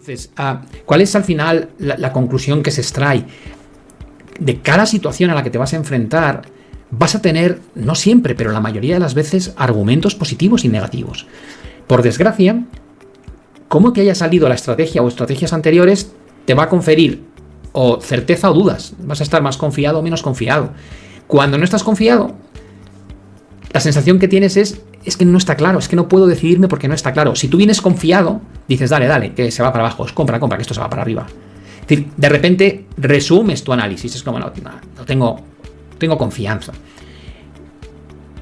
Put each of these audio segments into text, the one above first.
Entonces, ¿cuál es al final la conclusión que se extrae? De cada situación a la que te vas a enfrentar, vas a tener, no siempre, pero la mayoría de las veces, argumentos positivos y negativos. Por desgracia, cómo que haya salido la estrategia o estrategias anteriores te va a conferir o certeza o dudas. Vas a estar más confiado o menos confiado. Cuando no estás confiado, la sensación que tienes es que no está claro, es que no puedo decidirme porque no está claro. Si tú vienes confiado, dices, dale, que se va para abajo, compra, que esto se va para arriba. Es decir, de repente resumes tu análisis, es como, no tengo confianza.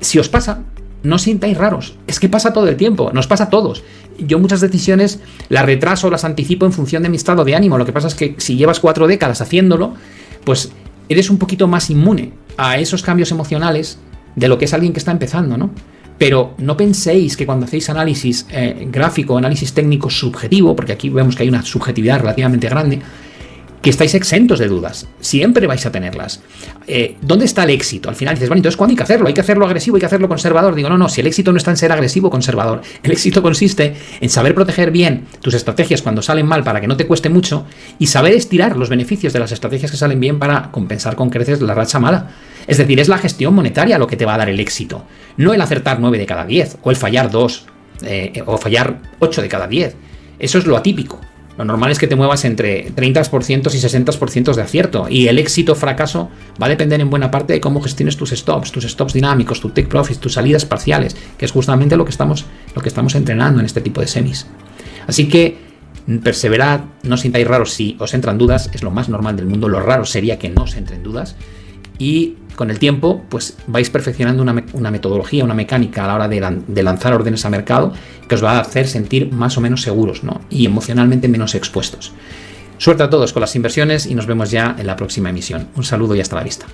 Si os pasa, no os sintáis raros, es que pasa todo el tiempo, nos pasa a todos. Yo muchas decisiones las retraso, las anticipo en función de mi estado de ánimo. Lo que pasa es que si llevas 4 décadas haciéndolo, pues eres un poquito más inmune a esos cambios emocionales de lo que es alguien que está empezando, ¿no? Pero no penséis que cuando hacéis análisis gráfico, análisis técnico subjetivo, porque aquí vemos que hay una subjetividad relativamente grande, que estáis exentos de dudas. Siempre vais a tenerlas. ¿Dónde está el éxito? Al final dices, bueno, entonces ¿cuándo hay que hacerlo? ¿Hay que hacerlo agresivo? ¿Hay que hacerlo conservador? Digo, no, si el éxito no está en ser agresivo o conservador. El éxito consiste en saber proteger bien tus estrategias cuando salen mal para que no te cueste mucho y saber estirar los beneficios de las estrategias que salen bien para compensar con creces la racha mala. Es decir, es la gestión monetaria lo que te va a dar el éxito. No el acertar 9 de cada 10 o el fallar 2 o fallar 8 de cada 10. Eso es lo atípico. Lo normal es que te muevas entre 30% y 60% de acierto, y el éxito o fracaso va a depender en buena parte de cómo gestiones tus stops dinámicos, tu take profits, tus salidas parciales, que es justamente lo que estamos entrenando en este tipo de semis. Así que perseverad, no os sintáis raros si os entran dudas, es lo más normal del mundo. Lo raro sería que no os entren dudas, y con el tiempo pues vais perfeccionando una metodología, una mecánica a la hora de lanzar órdenes a mercado que os va a hacer sentir más o menos seguros, ¿no? Y emocionalmente menos expuestos. Suerte a todos con las inversiones y nos vemos ya en la próxima emisión. Un saludo y hasta la vista.